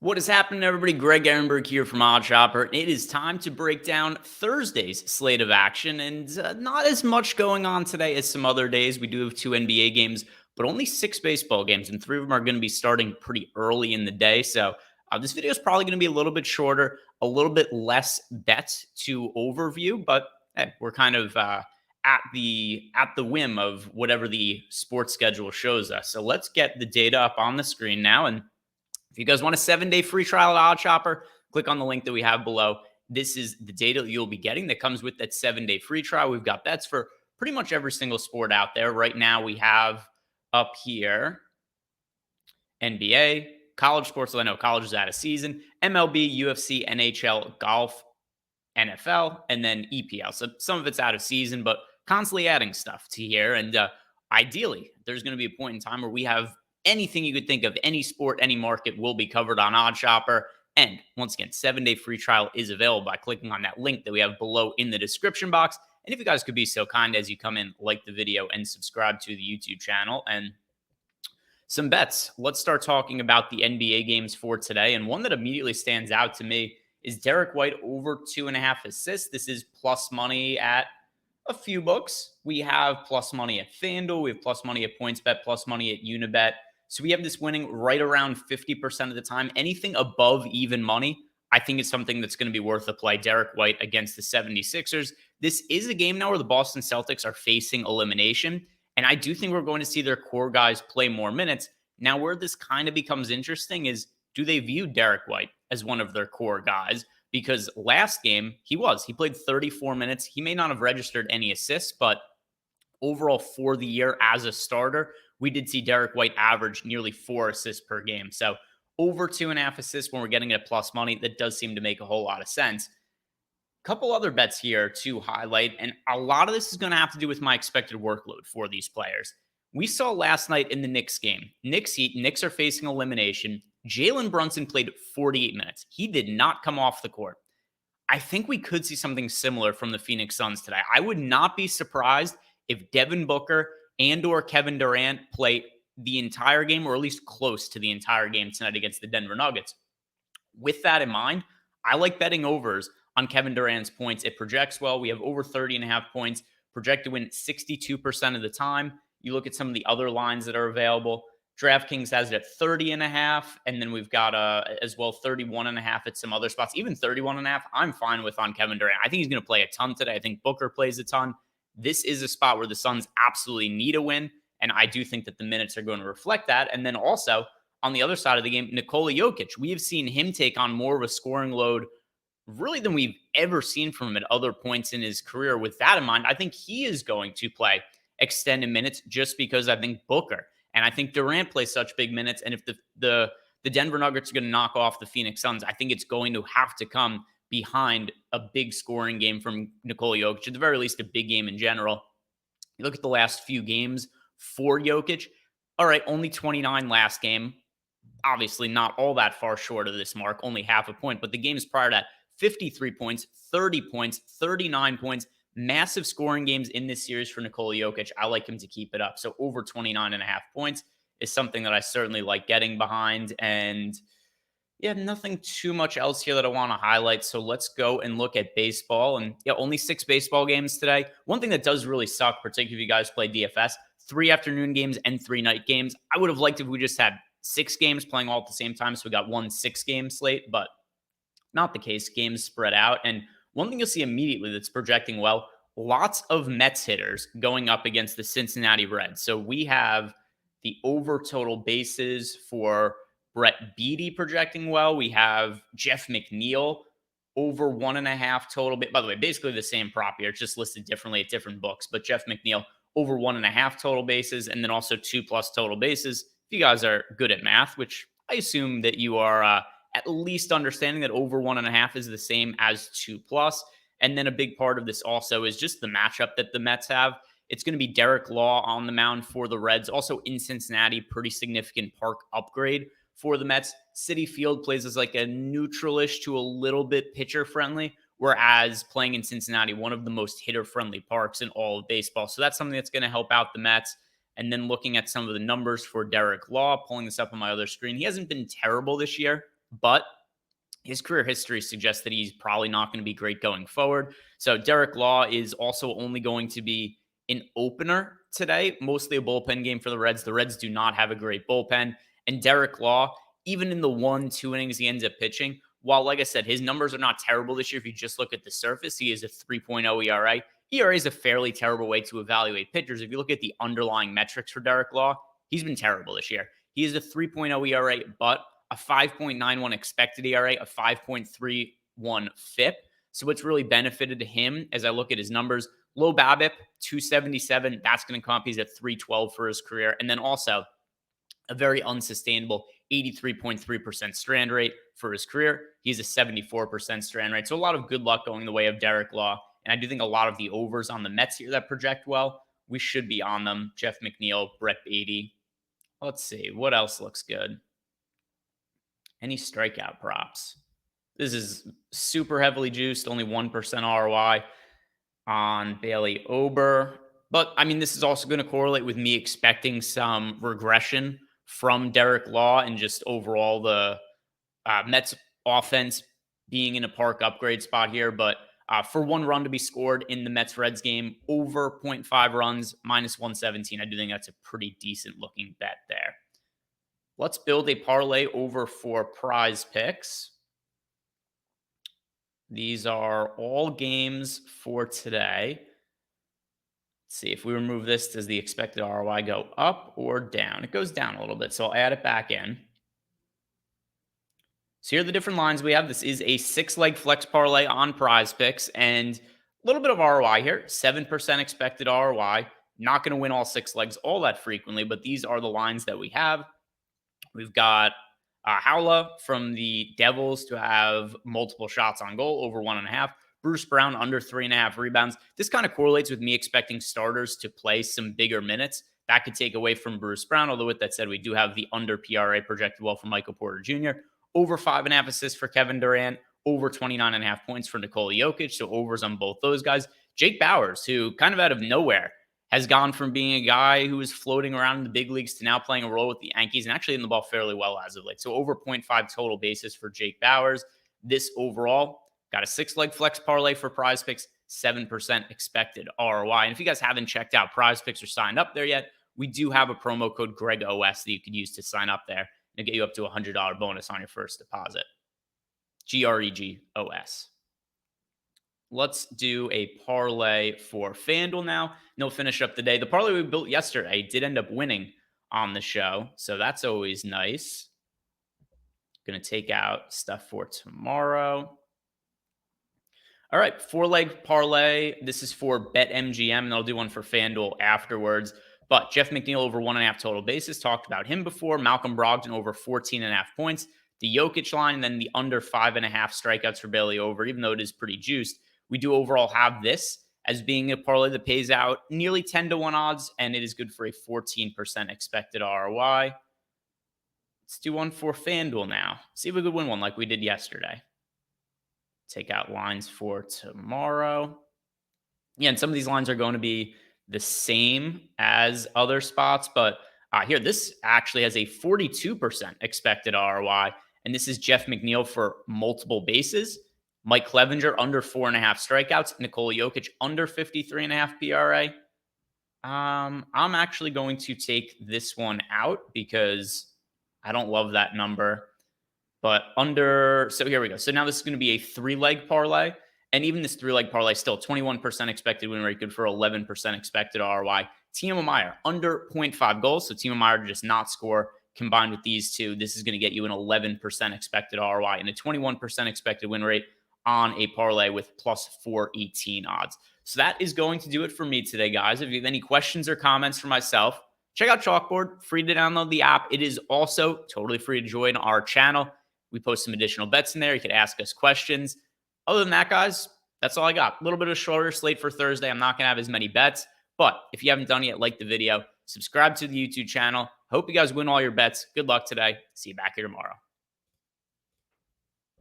What is happening, everybody? Greg Ehrenberg here from OddsShopper. It is time to break down Thursday's slate of action, and not as much going on today as some other days. We do have 2 NBA games, but only 6 baseball games, and 3 of them are going to be starting pretty early in the day. So this video is probably going to be a little bit shorter, a little bit less bets to overview, but hey, we're kind of at the whim of whatever the sports schedule shows us. So let's get the data up on the screen now, and if you guys want a 7-day free trial at OddsShopper, click on the link that we have below. This is the data that you'll be getting that comes with that 7-day free trial. We've got bets for pretty much every single sport out there. Right now, we have up here NBA, college sports. I know college is out of season, MLB, UFC, NHL, golf, NFL, and then EPL. So some of it's out of season, but constantly adding stuff to here. And ideally, there's going to be a point in time where we have anything you could think of, any sport, any market will be covered on OddsShopper. And once again, 7-day free trial is available by clicking on that link that we have below in the description box. And if you guys could be so kind as you come in, like the video and subscribe to the YouTube channel. And some bets. Let's start talking about the NBA games for today. And one that immediately stands out to me is Derek White over 2.5 assists. This is plus money at a few books. We have plus money at FanDuel. We have plus money at PointsBet, plus money at Unibet. So we have this winning right around 50% of the time. Anything above even money, I think is something that's going to be worth a play. Derek White against the 76ers. This is a game now where the Boston Celtics are facing elimination. And I do think we're going to see their core guys play more minutes. Now, where this kind of becomes interesting is, do they view Derek White as one of their core guys? Because last game, he played 34 minutes. He may not have registered any assists, but overall for the year as a starter, we did see Derek White average nearly 4 assists per game. So over 2.5 assists when we're getting it at plus money, that does seem to make a whole lot of sense. Couple other bets here to highlight, and a lot of this is going to have to do with my expected workload for these players. We saw last night in the Knicks game, Knicks are facing elimination. Jalen Brunson played 48 minutes. He did not come off the court. I think we could see something similar from the Phoenix Suns today. I would not be surprised if Devin Booker and or Kevin Durant play the entire game, or at least close to the entire game tonight against the Denver Nuggets. With that in mind, I like betting overs on Kevin Durant's points. It projects well. We have over 30.5 points, projected to win 62% of the time. You look at some of the other lines that are available. DraftKings has it at 30.5, and then we've got as well 31.5 at some other spots. Even 31.5, I'm fine with on Kevin Durant. I think he's going to play a ton today. I think Booker plays a ton. This is a spot where the Suns absolutely need a win, and I do think that the minutes are going to reflect that. And then also, on the other side of the game, Nikola Jokic. We have seen him take on more of a scoring load really than we've ever seen from him at other points in his career. With that in mind, I think he is going to play extended minutes just because I think Booker and I think Durant plays such big minutes. And if the Denver Nuggets are going to knock off the Phoenix Suns, I think it's going to have to come behind a big scoring game from Nikola Jokic, at the very least a big game in general. You look at the last few games for Jokic. All right, only 29 last game. Obviously not all that far short of this mark, only half a point. But the games prior to that, 53 points, 30 points, 39 points. Massive scoring games in this series for Nikola Jokic. I like him to keep it up. So over 29.5 points is something that I certainly like getting behind. And yeah, nothing too much else here that I want to highlight. So let's go and look at baseball. And yeah, only 6 baseball games today. One thing that does really suck, particularly if you guys play DFS, 3 afternoon games and 3 night games. I would have liked if we just had 6 games playing all at the same time. So we got one 6-game slate, but not the case. Games spread out. And one thing you'll see immediately that's projecting well, lots of Mets hitters going up against the Cincinnati Reds. So we have the over total bases for Brett Beatty projecting well. We have Jeff McNeil over 1.5 total. By the way, basically the same prop here. It's just listed differently at different books. But Jeff McNeil over 1.5 total bases, and then also 2+ total bases. If you guys are good at math, which I assume that you are, at least understanding that over 1.5 is the same as 2+. And then a big part of this also is just the matchup that the Mets have. It's going to be Derek Law on the mound for the Reds. Also in Cincinnati, pretty significant park upgrade for the Mets. Citi Field plays as like a neutral-ish to a little bit pitcher-friendly, whereas playing in Cincinnati, one of the most hitter-friendly parks in all of baseball. So that's something that's going to help out the Mets. And then looking at some of the numbers for Derek Law, pulling this up on my other screen, he hasn't been terrible this year. but his career history suggests that he's probably not going to be great going forward. So Derek Law is also only going to be an opener today, mostly a bullpen game for the Reds. The Reds do not have a great bullpen. And Derek Law, even in the 1-2 innings he ends up pitching, while, like I said, his numbers are not terrible this year, if you just look at the surface, he is a 3.0 ERA. ERA is a fairly terrible way to evaluate pitchers. If you look at the underlying metrics for Derek Law, he's been terrible this year. He is a 3.0 ERA, but a 5.91 expected ERA, a 5.31 FIP. So what's really benefited him as I look at his numbers, low BABIP, 277. That's going to come up. He's at 312 for his career. And then also a very unsustainable 83.3% strand rate for his career. He's a 74% strand rate. So a lot of good luck going the way of Derek Law. And I do think a lot of the overs on the Mets here that project well, we should be on them. Jeff McNeil, Brett Beatty. Let's see. What else looks good? Any strikeout props? This is super heavily juiced, only 1% ROI on Bailey Ober. But, I mean, this is also going to correlate with me expecting some regression from Derek Law and just overall the Mets offense being in a park upgrade spot here. But for 1 run to be scored in the Mets-Reds game, over 0.5 runs, minus 117, I do think that's a pretty decent looking bet there. Let's build a parlay over for Prize Picks. These are all games for today. Let's see, if we remove this, does the expected ROI go up or down? It goes down a little bit, so I'll add it back in. So here are the different lines we have. This is a 6-leg flex parlay on Prize Picks, and a little bit of ROI here, 7% expected ROI. Not going to win all 6 legs all that frequently, but these are the lines that we have. We've got Howla from the Devils to have multiple shots on goal, over 1.5. Bruce Brown under 3.5 rebounds. This kind of correlates with me expecting starters to play some bigger minutes. That could take away from Bruce Brown, although with that said, we do have the under PRA projected well for Michael Porter Jr. Over 5.5 assists for Kevin Durant. Over 29.5 points for Nikola Jokic. So overs on both those guys. Jake Bauers, who kind of out of nowhere has gone from being a guy who was floating around in the big leagues to now playing a role with the Yankees and actually in the ball fairly well as of late. So over 0.5 total basis for Jake Bauers. This overall got a 6-leg flex parlay for Prize Picks, 7% expected ROI. And if you guys haven't checked out Prize Picks or signed up there yet, we do have a promo code GregOS that you could use to sign up there and get you up to a $100 bonus on your first deposit. GREGOS. Let's do a parlay for FanDuel now. And they'll finish up the day. The parlay we built yesterday did end up winning on the show, so that's always nice. Going to take out stuff for tomorrow. All right, 4-leg parlay. This is for BetMGM, and I'll do one for FanDuel afterwards. But Jeff McNeil over 1.5 total bases. Talked about him before. Malcolm Brogdon over 14.5 points. The Jokic line, and then the under 5.5 strikeouts for Bailey Over, even though it is pretty juiced. We do overall have this as being a parlay that pays out nearly 10-1 odds, and it is good for a 14% expected ROI. Let's do one for FanDuel now. See if we could win one like we did yesterday. Take out lines for tomorrow. Yeah, and some of these lines are going to be the same as other spots, but here, this actually has a 42% expected ROI, and this is Jeff McNeil for multiple bases. Mike Clevenger under 4.5 strikeouts. Nikola Jokic under 53.5 PRA. I'm actually going to take this one out because I don't love that number. But under, so here we go. So now this is going to be a 3-leg parlay. And even this 3-leg parlay, still 21% expected win rate, good for 11% expected ROI. Timo Meier, under 0.5 goals. So Timo Meier does not score. Combined with these two, this is going to get you an 11% expected ROI and a 21% expected win rate on a parlay with plus 418 odds. So that is going to do it for me today, guys. If you have any questions or comments for myself, check out Chalkboard. Free to download the app. It is also totally free to join our channel. We post some additional bets in there. You can ask us questions. Other than that, guys, that's all I got. A little bit of a shorter slate for Thursday. I'm not going to have as many bets. But if you haven't done it yet, like the video, subscribe to the YouTube channel. Hope you guys win all your bets. Good luck today. See you back here tomorrow.